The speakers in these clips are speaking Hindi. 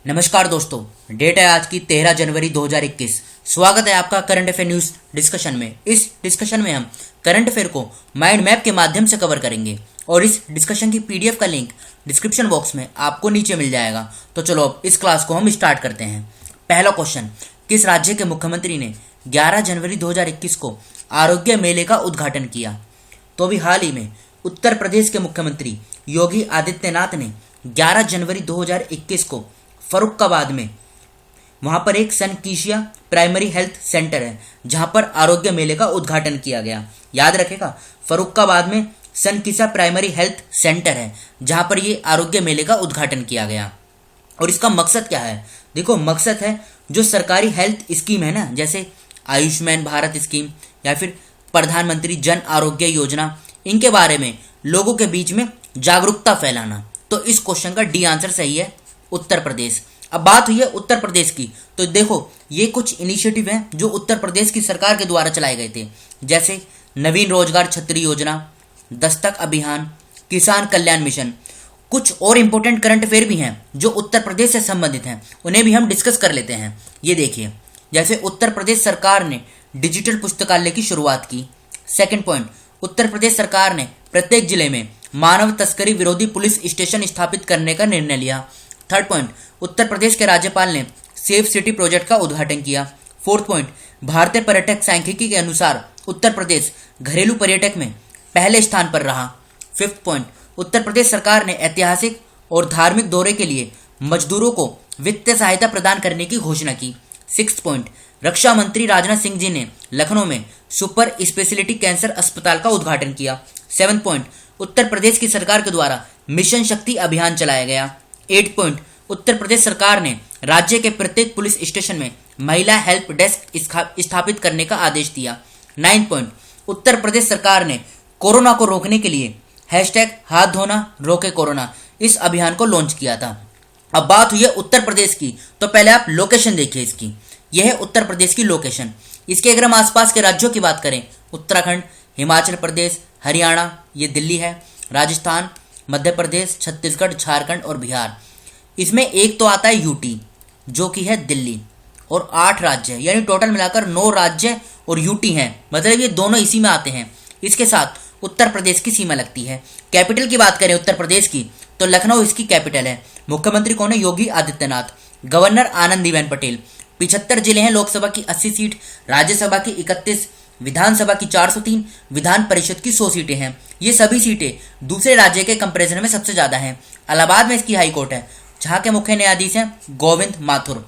नमस्कार दोस्तों, डेट है आज की 13 जनवरी 2021। स्वागत है आपका करंट अफेयर न्यूज डिस्कशन में। इस डिस्कशन में हम करंट अफेयर को माइंड मैप के माध्यम से कवर करेंगे और इस डिस्कशन की पीडीएफ का लिंक डिस्क्रिप्शन बॉक्स में आपको नीचे मिल जाएगा। तो चलो अब इस क्लास को हम स्टार्ट करते हैं। पहला क्वेश्चन, किस राज्य के मुख्यमंत्री ने 11 जनवरी 2021 को आरोग्य मेले का उद्घाटन किया? तो अभी हाल ही में उत्तर प्रदेश के मुख्यमंत्री योगी आदित्यनाथ ने 11 जनवरी 2021 को फरुखाबाद में वहां पर एक सनकीशिया प्राइमरी हेल्थ सेंटर है जहां पर आरोग्य मेले का उद्घाटन किया गया। याद रखेगा, फरुखाबाद में सनकीशिया प्राइमरी हेल्थ सेंटर है जहां पर ये आरोग्य मेले का उद्घाटन किया गया। और इसका मकसद क्या है? देखो, मकसद है जो सरकारी हेल्थ स्कीम है ना, जैसे आयुष्मान भारत स्कीम या फिर प्रधानमंत्री जन आरोग्य योजना, इनके बारे में लोगों के बीच में जागरूकता फैलाना। तो इस क्वेश्चन का डी आंसर सही है, उत्तर प्रदेश। अब बात हुई है उत्तर प्रदेश की, तो देखो ये कुछ इनिशिएटिव हैं जो उत्तर प्रदेश की सरकार के द्वारा चलाए गए थे, जैसे नवीन रोजगार छतरी योजना, दस्तक अभियान, किसान कल्याण मिशन। कुछ और इंपॉर्टेंट करंट अफेयर भी हैं जो उत्तर प्रदेश से संबंधित हैं, उन्हें भी हम डिस्कस कर लेते हैं। ये देखिए, जैसे उत्तर प्रदेश सरकार ने डिजिटल पुस्तकालय की शुरुआत की। सेकंड पॉइंट, उत्तर प्रदेश सरकार ने प्रत्येक जिले में मानव तस्करी विरोधी पुलिस स्टेशन स्थापित करने का निर्णय लिया। थर्ड पॉइंट, उत्तर प्रदेश के राज्यपाल ने सेफ सिटी प्रोजेक्ट का उद्घाटन किया। फोर्थ पॉइंट, भारतीय पर्यटक सांख्यिकी के अनुसार उत्तर प्रदेश घरेलू पर्यटक में पहले स्थान पर रहा। फिफ्थ पॉइंट, उत्तर प्रदेश सरकार ने ऐतिहासिक और धार्मिक दौरे के लिए मजदूरों को वित्तीय सहायता प्रदान करने की घोषणा की। सिक्स्थ पॉइंट, रक्षा मंत्री राजनाथ सिंह जी ने लखनऊ में सुपर स्पेशलिटी कैंसर अस्पताल का उद्घाटन किया। सेवंथ पॉइंट, उत्तर प्रदेश की सरकार के द्वारा मिशन शक्ति अभियान चलाया गया। 8 पॉइंट, उत्तर प्रदेश सरकार ने राज्य के प्रत्येक पुलिस स्टेशन में महिला हेल्प डेस्क स्थापित करने का आदेश दिया। 9 पॉइंट, उत्तर प्रदेश सरकार ने कोरोना को रोकने के लिए #हाथ धोना रोके कोरोना इस अभियान को लॉन्च किया था। अब बात हुई है उत्तर प्रदेश की, तो पहले आप लोकेशन देखिए इसकी। यह है उत्तर प्रदेश की लोकेशन। इसके अगर हम आसपास के राज्यों की बात करें, उत्तराखंड, हिमाचल प्रदेश, हरियाणा, ये दिल्ली है, राजस्थान, मध्य प्रदेश, छत्तीसगढ़, झारखंड और बिहार। इसमें एक तो आता है यूटी जो कि है दिल्ली, और 8 राज्य है, यानी टोटल मिलाकर 9 राज्य और यूटी हैं, मतलब ये दोनों इसी में आते हैं। इसके साथ उत्तर प्रदेश की सीमा लगती है। कैपिटल की बात करें उत्तर प्रदेश की, तो लखनऊ इसकी कैपिटल है। मुख्यमंत्री कौन है? योगी आदित्यनाथ। गवर्नर आनंदीबेन पटेल। 75 जिले हैं, लोकसभा की 80 सीट, राज्यसभा की 31, विधानसभा की 403, विधान परिषद की 100 सीटें हैं। ये सभी सीटें दूसरे राज्य के कंपैरिजन में सबसे ज्यादा हैं। इलाहाबाद में इसकी हाई कोर्ट है, जहां के मुख्य न्यायाधीश हैं गोविंद माथुर।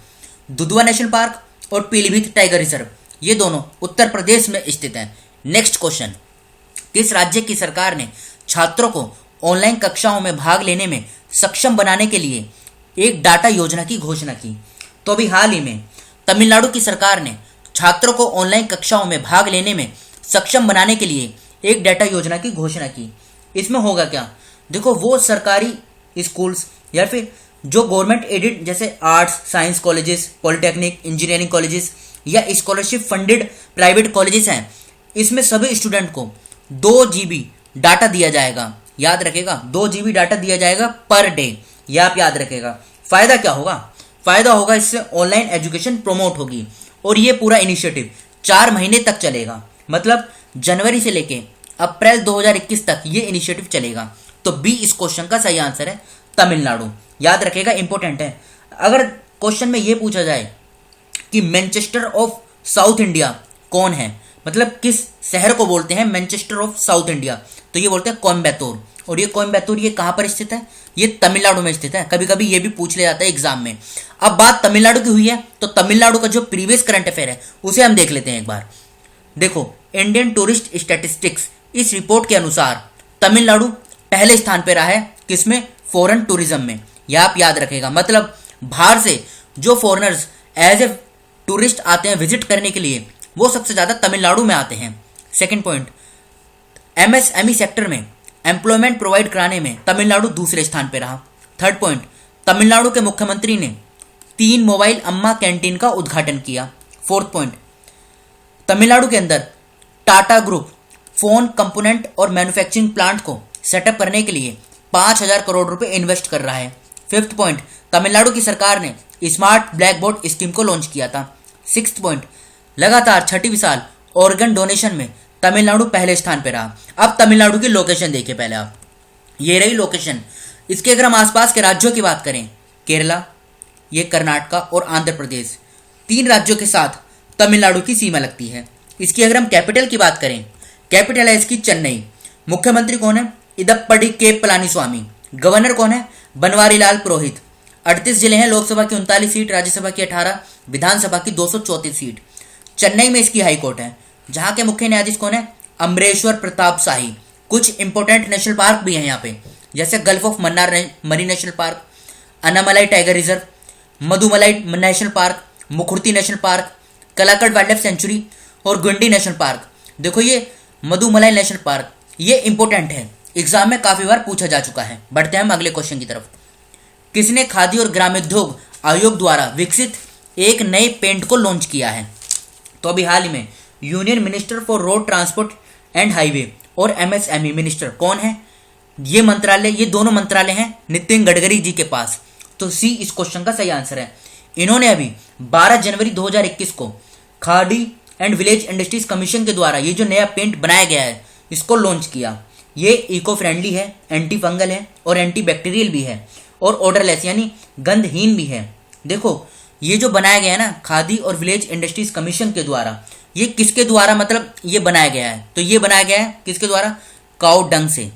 दुधवा नेशनल पार्क और पीलीभीत टाइगर रिजर्व, ये दोनों उत्तर प्रदेश में स्थित हैं। नेक्स्ट क्वेश्चन, किस राज्य की सरकार ने छात्रों को ऑनलाइन कक्षाओं में भाग लेने में सक्षम बनाने के लिए एक डाटा योजना की घोषणा की? तो अभी हाल ही में तमिलनाडु की सरकार ने छात्रों को ऑनलाइन कक्षाओं में भाग लेने में सक्षम बनाने के लिए एक डाटा योजना की घोषणा की। इसमें होगा क्या? देखो, वो सरकारी स्कूल्स या फिर जो गवर्नमेंट एडेड जैसे arts science colleges, polytechnic, engineering colleges या स्कॉलरशिप फंडेड प्राइवेट कॉलेजेस हैं, इसमें सभी स्टूडेंट को 2 GB डाटा दिया जाएगा। याद रखेगा, 2 GB डाटा दिया जाएगा पर डे। यह आप याद रखेगा। फायदा क्या होगा? फायदा होगा इससे ऑनलाइन एजुकेशन प्रमोट होगी, और ये पूरा इनिशिएटिव 4 महीने तक चलेगा, मतलब जनवरी से लेके अप्रैल 2021 तक ये इनिशिएटिव चलेगा। तो बी इस क्वेश्चन का सही आंसर है, तमिलनाडु। याद रखेगा, इंपॉर्टेंट है। अगर क्वेश्चन में ये पूछा जाए कि मैनचेस्टर ऑफ साउथ इंडिया कौन है, मतलब किस शहर को बोलते हैं मैनचेस्टर ऑफ साउथ इंडिया, तो ये बोलते हैं कोयम्बतूर। और ये कोयम्बतूर ये कहां पर स्थित है? ये तमिलनाडु में स्थित है। कभी कभी ये भी पूछ लिया जाता है एग्जाम में। अब बात तमिलनाडु की हुई है, तो तमिलनाडु का जो प्रीवियस करंट अफेयर है उसे हम देख लेते हैं एक बार। देखो, इंडियन टूरिस्ट स्टैटिस्टिक्स इस रिपोर्ट के अनुसार तमिलनाडु पहले स्थान पर रहा है। किसमें? फॉरेन टूरिज्म में। यह आप याद रखेगा, मतलब बाहर से जो फॉरेनर्स एज ए टूरिस्ट आते हैं विजिट करने के लिए, वो सबसे ज्यादा तमिलनाडु में आते हैं। सेकंड पॉइंट, MSME सेक्टर में एम्प्लॉयमेंट प्रोवाइड कराने में तमिलनाडु दूसरे स्थान पर रहा। थर्ड पॉइंट, तमिलनाडु के मुख्यमंत्री ने 3 मोबाइल अम्मा कैंटीन का उद्घाटन किया। फोर्थ पॉइंट, तमिलनाडु के अंदर टाटा ग्रुप फोन कंपोनेंट और मैन्युफैक्चरिंग प्लांट को सेटअप करने के लिए 5,000 करोड़ रुपए इन्वेस्ट कर रहा है। फिफ्थ पॉइंट, तमिलनाडु की सरकार ने स्मार्ट ब्लैक बोर्ड स्कीम को लॉन्च किया था। 6th पॉइंट, लगातार छठी साल ऑर्गन डोनेशन में तमिलनाडु पहले स्थान पर रहा। अब तमिलनाडु की लोकेशन देखिए पहले आप, ये रही लोकेशन। इसके अगर हम आसपास के राज्यों की बात करें, केरला, ये कर्नाटका और आंध्र प्रदेश, 3 राज्यों के साथ तमिलनाडु की सीमा लगती है। इसकी अगर हम कैपिटल की बात करें, कैपिटल है इसकी चेन्नई। मुख्यमंत्री कौन है? इदप्पड़ी के पलानीस्वामी। गवर्नर कौन है? बनवारीलाल पुरोहित। 38 जिले हैं, लोकसभा की 39 सीट, राज्यसभा की 18, विधानसभा की 234 सीट। चेन्नई में इसकी हाई कोर्ट है, जहां के मुख्य न्यायाधीश कौन है? अमरेश्वर प्रताप शाही। कुछ इंपॉर्टेंट नेशनल पार्क भी हैं यहाँ पे, जैसे Gulf of Mannar Marine National Park, Anamalai Tiger Reserve, Mudumalai National Park, Mukurthi National Park, Kalakkad Wildlife Sanctuary और गुंडी नेशनल पार्क। देखो ये मधुमलाई नेशनल पार्क, ये इंपॉर्टेंट है, एग्जाम में काफी बार पूछा जा चुका है। बढ़ते हैं हम अगले क्वेश्चन की तरफ। किसने खादी और ग्रामोद्योग आयोग द्वारा विकसित एक नए पेंट को लॉन्च किया है? तो अभी हाल ही में union minister for road transport and highway और एमएसएमई मिनिस्टर कौन है? ये मंत्रालय, ये दोनों मंत्रालय हैं नितिन गडकरी जी के पास। तो सी इस क्वेश्चन का सही आंसर है। इन्होंने अभी 12 जनवरी 2021 को khadi and village industries commission के द्वारा ये जो नया पेंट बनाया गया है इसको लॉन्च किया। ये इको फ्रेंडली है, एंटी फंगल है और एंटी बैक्टीरियल भी है और ऑर्डरलेस यानी गंधहीन भी है। देखो ये जो बनाया गया है ना खादी और विलेज इंडस्ट्रीज कमीशन के द्वारा, ये किसके द्वारा मतलब ये बनाया गया है? तो ये बनाया गया है किसके द्वारा? काऊ डंग से।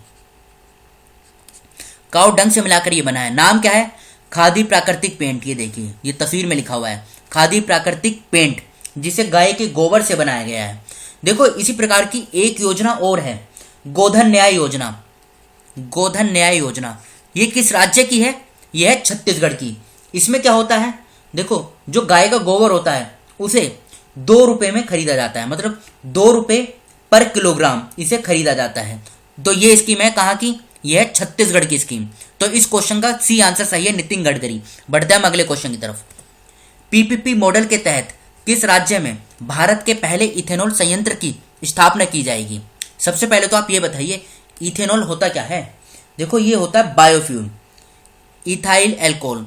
काऊ डंग से मिलाकर ये बना है। नाम क्या है? खादी प्राकृतिक पेंट। ये देखिए ये तस्वीर में लिखा हुआ है खादी प्राकृतिक पेंट, जिसे गाय के गोबर से बनाया गया है। देखो इसी प्रकार की एक योजना और है, गोधन न्याय योजना। गोधन न्याय योजना ये किस राज्य की है? यह है छत्तीसगढ़ की। इसमें क्या होता है? देखो जो गाय का गोबर होता है उसे 2 रुपए में खरीदा जाता है, मतलब 2 रुपए पर किलोग्राम इसे खरीदा जाता है। तो ये स्कीम है कहाँ की? यह है छत्तीसगढ़ की स्कीम। तो इस क्वेश्चन का सी आंसर सही है, नितिन गडकरी। बढ़ते हैं हम अगले क्वेश्चन की तरफ। पीपीपी मॉडल के तहत किस राज्य में भारत के पहले इथेनॉल संयंत्र की स्थापना की जाएगी? सबसे पहले तो आप ये बताइए इथेनॉल होता क्या है? देखो ये होता है बायोफ्यूल, इथाइल एल्कोहल।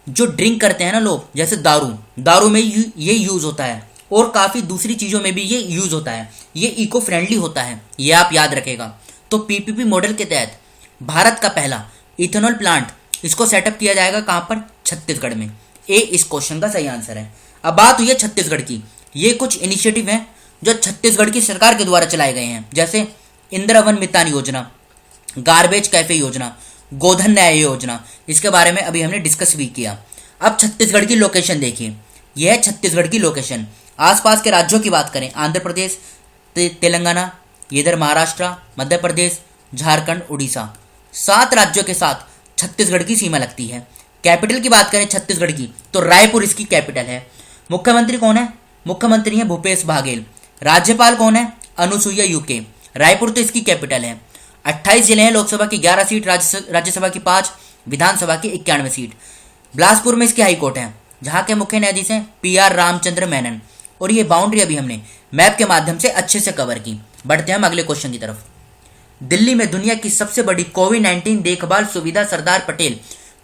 जो ड्रिंक करते हैं ना लोग, जैसे दारू में ये यूज होता है और काफी दूसरी चीजों में भी ये यूज होता है। ये इको फ्रेंडली होता है, ये आप याद रखेगा। तो पीपीपी मॉडल के तहत भारत का पहला इथेनॉल प्लांट इसको सेटअप किया जाएगा कहां पर? छत्तीसगढ़ में। ए इस क्वेश्चन का सही आंसर है। अब बात हुई है छत्तीसगढ़ की। ये कुछ इनिशिएटिव हैं जो छत्तीसगढ़ की सरकार के द्वारा चलाए गए हैं, जैसे इंदिरा वन मितान योजना, गार्बेज कैफे योजना, गोधन न्याय योजना। इसके बारे में अभी हमने डिस्कस भी किया। अब छत्तीसगढ़ की लोकेशन देखिए, यह है छत्तीसगढ़ की लोकेशन। आसपास के राज्यों की बात करें, आंध्र प्रदेश, तेलंगाना, इधर महाराष्ट्र, मध्य प्रदेश, झारखंड, उड़ीसा, 7 राज्यों के साथ छत्तीसगढ़ की सीमा लगती है। कैपिटल की बात करें छत्तीसगढ़ की तो रायपुर इसकी कैपिटल है। मुख्यमंत्री कौन है? मुख्यमंत्री है भूपेश बघेल। राज्यपाल कौन है? अनुसुईया यूके। रायपुर तो इसकी कैपिटल है। 28 जिले हैं, लोकसभा की 11 सीट, राज्यसभा की 5, विधानसभा की 91 सीट। बिलासपुर में इसकी हाईकोर्ट है, जहां के मुख्य न्यायाधीश हैं PR रामचंद्र मेनन। और ये बाउंड्री अभी हमने मैप के माध्यम से अच्छे से कवर की। बढ़ते हैं हम अगले क्वेश्चन की तरफ। दिल्ली में दुनिया की सबसे बड़ी कोविड-19 देखभाल सुविधा सरदार पटेल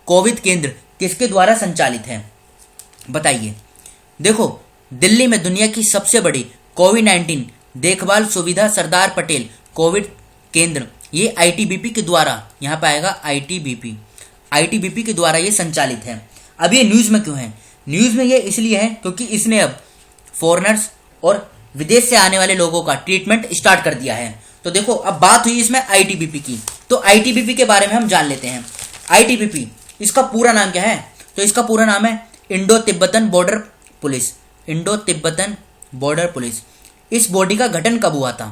कोविड केंद्र किसके द्वारा संचालित है? बताइए। देखो दिल्ली में दुनिया की सबसे बड़ी कोविड-19 देखभाल सुविधा सरदार पटेल कोविड केंद्र, ये ITBP के द्वारा, यहाँ पे आएगा ITBP के द्वारा ये संचालित है। अब ये न्यूज में क्यों है? न्यूज में ये इसलिए है क्योंकि इसने अब फॉरेनर्स और विदेश से आने वाले लोगों का ट्रीटमेंट स्टार्ट कर दिया है। तो देखो अब बात हुई इसमें ITBP की, तो ITBP के बारे में हम जान लेते हैं। ITBP इसका पूरा नाम क्या है? तो इसका पूरा नाम है Indo Tibetan border police. Indo Tibetan border police. इस बॉडी का गठन कब हुआ था?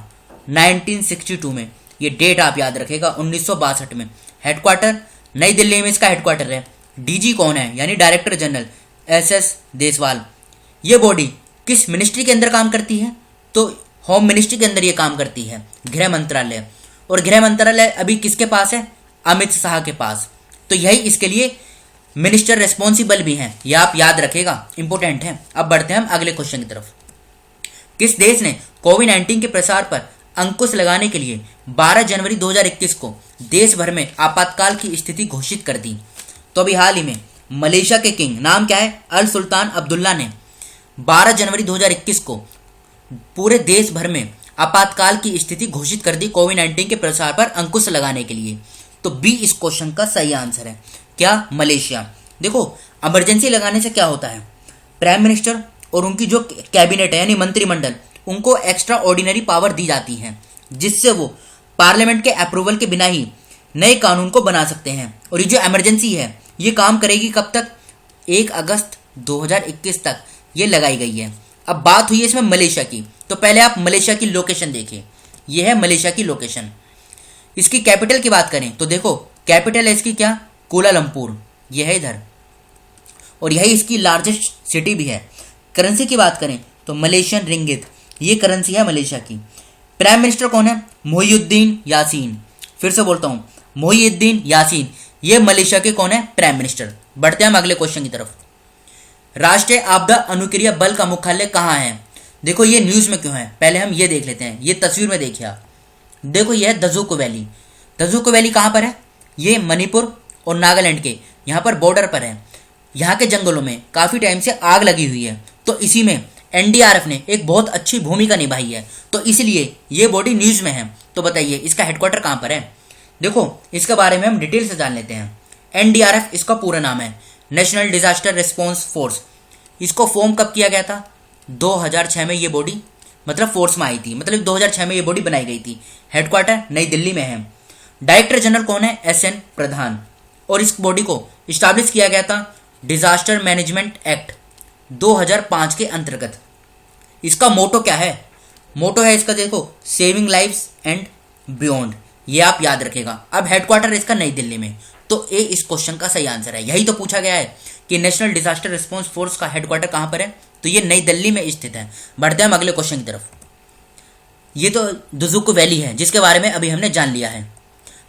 1962 में। ये डेट आप याद रखेगा, 1962 में। हेडक्वार्टर नई दिल्ली में इसका हेडक्वार्टर है। DG कौन है? यानी डायरेक्टर जनरल SS देसवाल। ये बॉडी किस मिनिस्ट्री के अंदर काम करती है? तो होम मिनिस्ट्री के अंदर ये काम करती है, गृह मंत्रालय। और गृह मंत्रालय अभी किसके पास है? अमित शाह के पास। तो यही इसके लिए मिनिस्टर रेस्पॉन्सिबल भी हैं, ये आप याद रखेगा, इंपॉर्टेंट है। अब बढ़ते हैं हम अगले क्वेश्चन की तरफ। किस देश ने कोविड-19 के प्रसार पर अंकुश लगाने के लिए 12 जनवरी 2021 को देश भर में आपातकाल की स्थिति घोषित कर दी? तो अभी हाल ही में मलेशिया के किंग, नाम क्या है, अल सुल्तान अब्दुल्ला ने 12 जनवरी 2021 को पूरे देश भर में आपातकाल की स्थिति घोषित कर दी कोविड-19 के प्रसार पर अंकुश लगाने के लिए। तो बी इस क्वेश्चन का सही आंसर है। क्या? मलेशिया। देखो, इमरजेंसी लगाने से क्या होता है, प्राइम मिनिस्टर और उनकी जो कैबिनेट है यानी मंत्रिमंडल, उनको एक्स्ट्रा ऑर्डिनरी पावर दी जाती हैं, जिससे वो पार्लियामेंट के अप्रूवल के बिना ही नए कानून को बना सकते हैं। और ये जो इमरजेंसी है ये काम करेगी कब तक? 1 अगस्त 2021 तक ये लगाई गई है। अब बात हुई है इसमें मलेशिया की, तो पहले आप मलेशिया की लोकेशन देखिए। ये है मलेशिया की लोकेशन। इसकी कैपिटल की बात करें तो देखो, कैपिटल है इसकी क्या, कुआलालंपुर, यह है इधर, और यही इसकी लार्जेस्ट सिटी भी है। करेंसी की बात करें तो मलेशियन रिंगित, ये करेंसी है मलेशिया की। प्राइम मिनिस्टर कौन है? मोहिउद्दीन यासीन। फिर से बोलता हूँ, मोहिउद्दीन यासीन, ये मलेशिया के कौन है? Prime minister. बढ़ते हैं हम अगले क्वेश्चन की तरफ। राष्ट्रीय आपदा अनुक्रिया बल का मुख्यालय कहाँ है? देखो, ये न्यूज में क्यों है, पहले हम ये देख लेते हैं। ये तस्वीर में देखिए आप, देखो ये है दजुक वैली। दजुक वैली कहाँ पर है? ये मणिपुर और नागालैंड के यहाँ पर बॉर्डर पर है। यहाँ के जंगलों में काफी टाइम से आग लगी हुई है, तो इसी में एनडीआरएफ ने एक बहुत अच्छी भूमिका निभाई है, तो इसलिए ये बॉडी न्यूज में है। तो बताइए इसका हेडक्वार्टर कहाँ पर है? देखो, इसके बारे में हम डिटेल से जान लेते हैं। एनडीआरएफ इसका पूरा नाम है, नेशनल डिजास्टर रिस्पॉन्स फोर्स। इसको फॉर्म कब किया गया था? 2006 में ये बॉडी मतलब फोर्स में आई थी, मतलब 2006 में ये बॉडी बनाई गई थी। हेडक्वार्टर नई दिल्ली में है। डायरेक्टर जनरल कौन है? एसएन प्रधान। और इस बॉडी को इस्टेब्लिश किया गया था डिजास्टर मैनेजमेंट एक्ट 2005 के अंतर्गत। इसका मोटो क्या है? मोटो है इसका, देखो, सेविंग लाइव्स एंड बियॉन्ड, ये आप याद रखेगा। अब हेडक्वार्टर इसका नई दिल्ली में, तो ए इस क्वेश्चन का सही आंसर है। यही तो पूछा गया है कि नेशनल डिजास्टर रिस्पॉन्स फोर्स का हेडक्वार्टर कहां पर है, तो ये नई दिल्ली में स्थित है। बढ़ते हैं हम अगले क्वेश्चन की तरफ। ये तो दुजुक वैली है जिसके बारे में अभी हमने जान लिया है।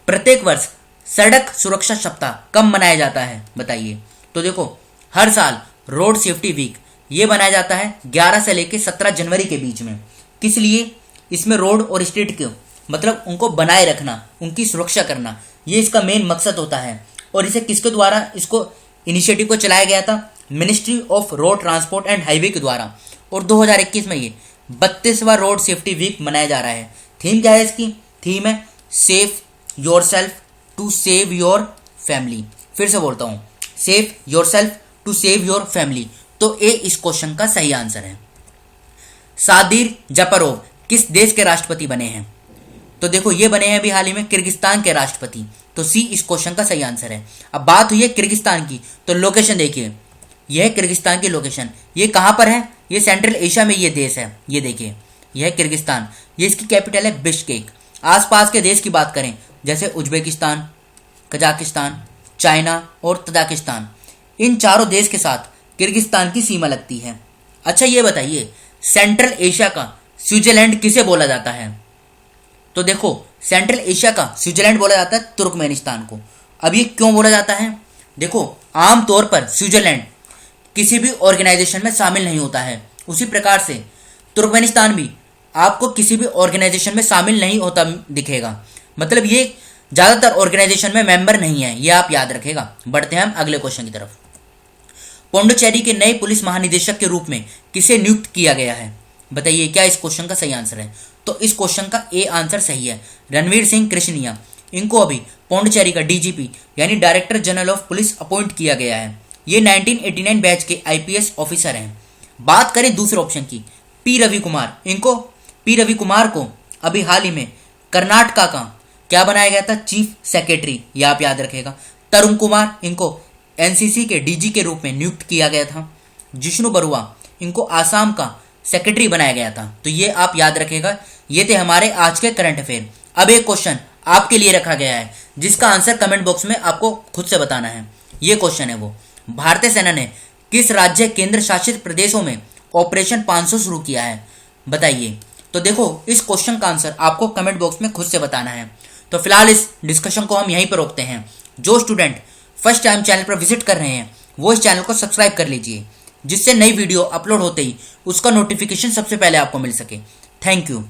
प्रत्येक वर्ष सड़क सुरक्षा सप्ताह कब मनाया जाता है बताइए? तो देखो, हर साल रोड सेफ्टी वीक ये बनाया जाता है 11 से लेकर 17 जनवरी के बीच में। किस लिए? इसमें रोड और स्ट्रीट के मतलब उनको बनाए रखना, उनकी सुरक्षा करना, ये इसका मेन मकसद होता है। और इसे किसके द्वारा इसको इनिशिएटिव को चलाया गया था? Ministry of road transport and highway के द्वारा। और 2021 में ये 32वां रोड सेफ्टी वीक मनाया जा रहा है। थीम क्या है इसकी? थीम है safe yourself to save your family. फिर से बोलता हूँ, safe yourself to save your family. तो ए इस क्वेश्चन का सही आंसर है। सादिर जापारोव किस देश के राष्ट्रपति बने हैं? तो देखो, ये बने हैं अभी हाल ही में किर्गिस्तान के राष्ट्रपति। तो सी इस क्वेश्चन का सही आंसर है। अब बात हुई है किर्गिस्तान की, तो लोकेशन देखिए, यह है किर्गिस्तान की लोकेशन। ये कहां पर है? ये सेंट्रल एशिया में ये देश है। ये देखिए, यह है किर्गिस्तान। ये इसकी कैपिटल है बिश्केक। आसपास के देश की बात करें जैसे उज्बेकिस्तान, कजाकिस्तान, चाइना और तजाकिस्तान, इन चारों देश के साथ किर्गिस्तान की सीमा लगती है। अच्छा, ये बताइए, सेंट्रल एशिया का स्विट्जरलैंड किसे बोला जाता है? तो देखो, सेंट्रल एशिया का स्विट्जरलैंड बोला जाता है तुर्कमेनिस्तान को। अब ये क्यों बोला जाता है? देखो, आमतौर पर स्विट्जरलैंड किसी भी ऑर्गेनाइजेशन में शामिल नहीं होता है, उसी प्रकार से तुर्कमेनिस्तान भी आपको किसी भी ऑर्गेनाइजेशन में शामिल नहीं होता दिखेगा। मतलब ये ज्यादातर ऑर्गेनाइजेशन में मेंबर नहीं है, ये आप याद रखेगा। बढ़ते हैं हम अगले क्वेश्चन की तरफ। पुडुचेरी के नए पुलिस महानिदेशक के रूप में किसे नियुक्त किया गया है? बताइए क्या इस क्वेश्चन का सही आंसर है? तो इस क्वेश्चन का ए आंसर सही है, रणवीर सिंह कृष्णिया। इनको अभी पुडुचेरी का डीजीपी यानी director general of police appoint किया गया है। ये 1989 बैच के आईपीएस ऑफिसर हैं। बात करें दूसरे ऑप्शन की, पी रवि कुमार को अभी हाल ही में कर्नाटका का क्या बनाया गया था? चीफ सेक्रेटरी, ये आप याद रखेगा। तरुण कुमार, इनको एनसीसी के डीजी के रूप में नियुक्त किया गया था। जिष्णु बरुआ, इनको आसाम का सेक्रेटरी बनाया गया था। तो ये आप याद रखेगा। ये थे हमारे आज के करंट अफेयर। अब एक क्वेश्चन आपके लिए रखा गया है जिसका आंसर कमेंट बॉक्स में आपको खुद से बताना है। ये क्वेश्चन है वो, भारतीय सेना ने किस राज्य केंद्र शासित प्रदेशों में ऑपरेशन 500 शुरू किया है? बताइए। तो देखो, इस क्वेश्चन का आंसर आपको कमेंट बॉक्स में खुद से बताना है। तो फिलहाल इस डिस्कशन को हम यहीं पर रोकते हैं। जो स्टूडेंट फर्स्ट टाइम चैनल पर विजिट कर रहे हैं वो इस चैनल को सब्सक्राइब कर लीजिए, जिससे नई वीडियो अपलोड होते ही उसका नोटिफिकेशन सबसे पहले आपको मिल सके। Thank you.